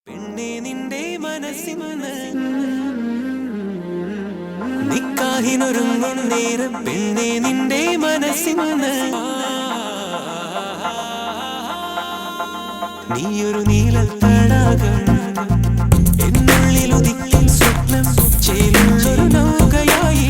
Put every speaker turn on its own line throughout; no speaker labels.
പെണ്ണേ നിന്റെ മനസ്സിന്ന് നിക്കാഹിനൊരുങ്ങും നേരം പെണ്ണേ നിന്റെ മനസ്സിന്ന് നീയൊരു നീലത്തടാകം എന്നുള്ളിലുദിക്കും സ്വപ്നം ചേലുള്ളൊരു നൗകയായി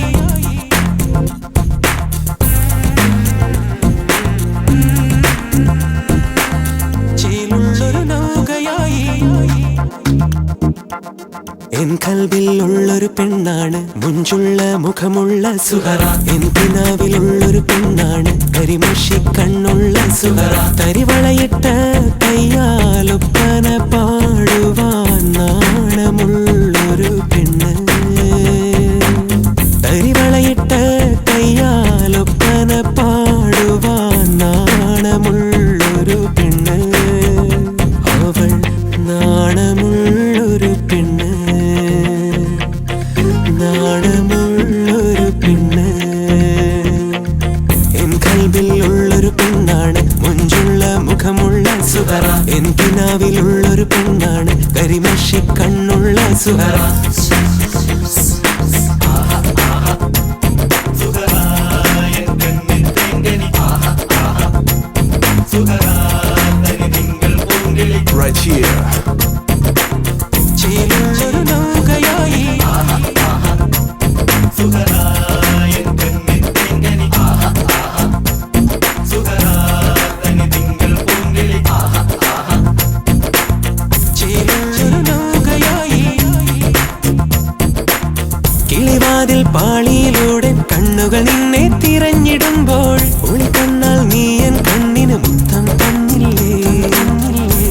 എൻ കൽബിലുള്ളൊരു പെണ്ണാണ് മുഞ്ചുള്ള മുഖമുള്ള സുഹറ എൻ കിനാവിലുള്ളൊരു പെണ്ണാണ് കരിമഷി കണ്ണുള്ള സുഹറ തരിവളയിട്ട കയ്യാലൊപ്പന പാടുവാൻ നാണമുള്ളൊരു പെണ്ണ് തരിവളയിട്ട കയ്യാലൊപ്പന പാടുവാൻ നാണമുള്ളൊരു പെണ്ണ് അവൾ നാണമുള്ളൊരു പെണ്ണ് നാണമുള്ളൊരു പെണ്ണ് എൻ കൽബിലുള്ളൊരു പെണ്ണാണ് മുഞ്ചുള്ള മുഖമുള്ള സുഹറ എൻ കിനാവിലുള്ളൊരു പെണ്ണാണ് കരിമഷി കണ്ണുള്ള സുഹറ
Right here.
ചേലുള്ളൊരു നൗകയായി ചേലുള്ളൊരു നൗകയായി കിളിവാതിൽ പാളിയിലൂടെ കണ്ണുകൾ നിന്നെ തിരഞ്ഞിടുമ്പോൾ ഒളിക്കണ്ണാൽ നീയൻ കണ്ണിന് മുത്തം തന്നില്ലേ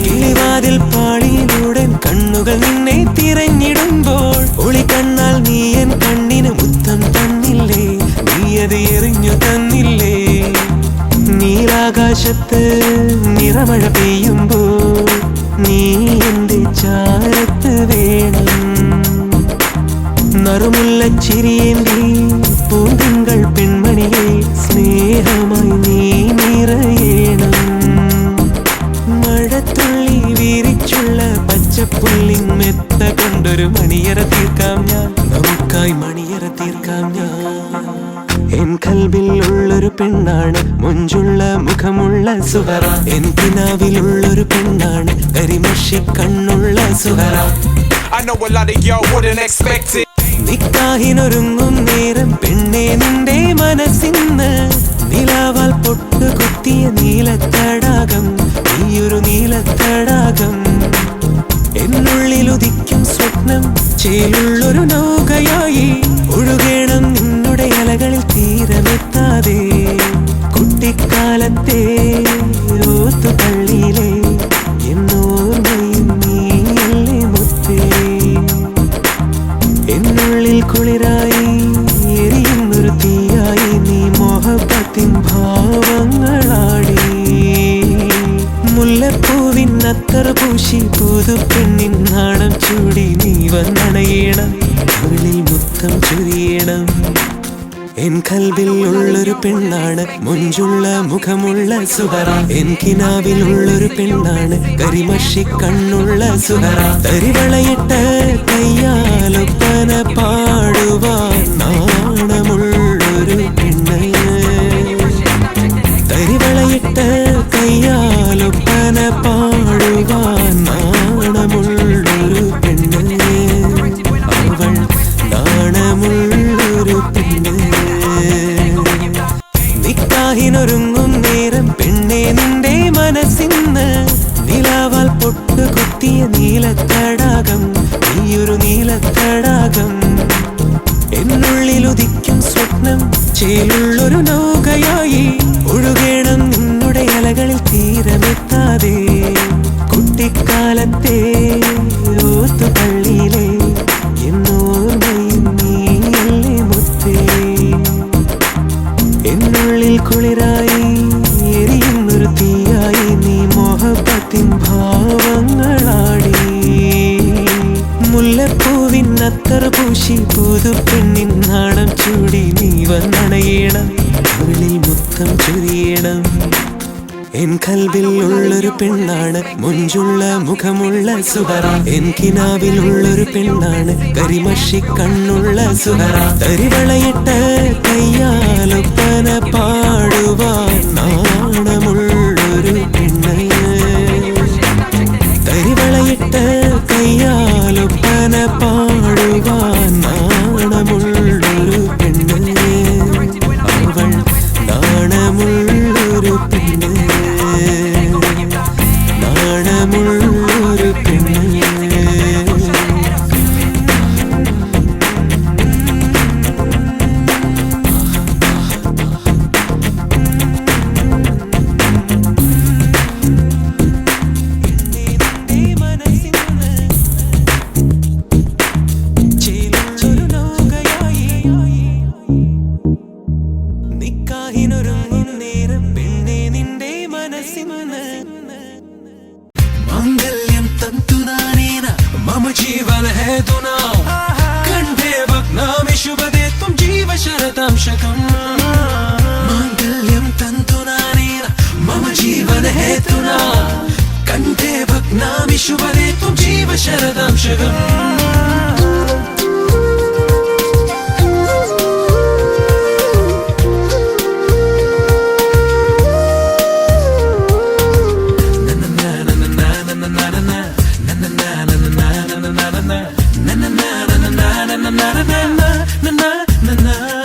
കിളിവാതിൽ പാളിയിലൂടെ കണ്ണുകൾ നിന്നെ തിരഞ്ഞിടുമ്പോൾ ഒളിക്കണ്ണാൽ നീയൻ കണ്ണിന് മുത്തം തന്നില്ലേ നീയത് എറിഞ്ഞു തന്നില്ലേ നീലാകാശത്ത് നിറമഴ പെയ്യുമ്പോൾ നീ എന്റെ ചാരത്ത് വേണം നറുമുല്ലച്ചിരിയേന്തി പൂന്തിങ്കൾ പെൺമണിയെ സ്നേഹമായി നീ നിറയേണം മഴത്തുള്ളി വീരിച്ചുള്ള പച്ചപ്പുല്ലിൻ മെത്ത കൊണ്ടൊരു മണിയറ തീർക്കാം ഞാൻ നമുക്കായി മണിയറ തീർക്കാം ഞാൻ എൻ കൽബിലുള്ളൊരു പെണ്ണാണ് മുഞ്ചുള്ള മുഖമുള്ള സുഹറ എൻ കിനാവിലുള്ളൊരു പെണ്ണാണ് കരിമഷി കണ്ണുള്ള Suhara
I know a lot of y'all wouldn't expect it.
നിക്കാഹിനൊരുങ്ങും നേരം പെണ്ണേ നിന്റെ മനസ്സിന്ന് നിലാവാൽ പൊട്ടു കുത്തിയ നീലത്തടാകം നീയൊരു നീലത്തടാകം എന്നുള്ളിലുദിക്കും സ്വപ്നം ചേലുള്ളൊരു നൗകയായി ഒഴുകേണം നിന്നുടെ അലകളിൽ തീരമെത്താതെ കുട്ടിക്കാലത്തെ ഓത്തുപള്ളിയിലെ എന്നോർമ്മയും നീയല്ലേ മുത്തേ എന്നുള്ളിൽ കുളിരായി എരിയുന്നൊരു തീയായി നീ മോഹബത്തിൻ ഭാവങ്ങളാടി മുല്ലപ്പൂവിൻ അത്തറ പൂശി പുതുപ്പെണ്ണിൻ നാണം ചൂടി നീ വന്നണയണം ഉള്ളിൽ മുത്തം ചൊരിയണം എൻ കൽബിലുള്ളൊരു പെണ്ണാണ് മുഞ്ചുള്ള മുഖമുള്ള സുഹറ എൻ കിനാവിലുള്ളൊരു പെണ്ണാണ് കരിമഷി കണ്ണുള്ള സുഹറ തരിവളയിട്ട കയ്യാലൊപ്പന പാടുവാൻ നാണമുള്ളൊരു പെണ്ണ് തരിവളയിട്ട കയ്യാലൊപ്പന പാടുവാൻ നാണമുള്ളൊരു പെണ്ണ് അവൾ നാണമുള്ളൊരു പെണ്ണ് നിക്കാഹിനൊരുങ്ങും നേരം പെണ്ണേ നിന്റെ മനസ്സിന്ന് നിലാവാൽ പൊട്ടു കുത്തിയ നീലത്തടാകം നീയൊരു നീലത്തടാകം എന്നുള്ളിലുദിക്കും സ്വപ്നം ചേലുള്ളൊരു നൗകയായി ഒഴുകേണം നിന്നുടെ അലകളിൽ തീരമെത്താതെ കുട്ടിക്കാലത്തെ ഓത്തുപള്ളിയിലെ എന്നോർമ്മയും നീയല്ലേ മുത്തേ എന്നുള്ളിൽ കുളിരായി എരിയുന്നൊരു തീയായി നീ മോഹബത്തിൻ ഭാവങ്ങളാടി മുല്ലപ്പൂവിൻ അത്തറ പൂശി പുതുപ്പെണ്ണിൻ നാണം ചൂടി നീ വന്നണയണം ഉള്ളിൽ മുത്തം ചൊരിയണം എൻ കൽവിൽ ഉള്ളൊരു പെണ്ണാണ്, മുഞ്ചുള്ള മുഖമുള്ള സുഹറ. എൻ കിനാവിൽ ഉള്ളൊരു പെണ്ണാണ്, കരിമഷി കണ്ണുള്ള സുഹറ. തരിവളയിട്ട് കയ്യാലൊപ്പന പാടുവാൻ നാണമുള്ളൊരു പെണ്ണ്. തരിവളയിട്ട് കയ്യാലൊപ്പന പാടുവാൻ നാണമുള്ളൊരു പെണ്ണ്. അവൾ നാണമുള്ളൊരു പെണ്ണ്, നാണമുള്ളൊരു പെണ്ണ്. मांगल्यम तंतुनानेन मम जीवन हेतुना कंठे भग्नामि शुभदे त्वं जीव शरतां शतम्. मांगल्यम तंतुनानेन मम जीवन हेतुना कंठे भग्नामि शुभदे त्वं जीव शरतां शतम्. na na na na na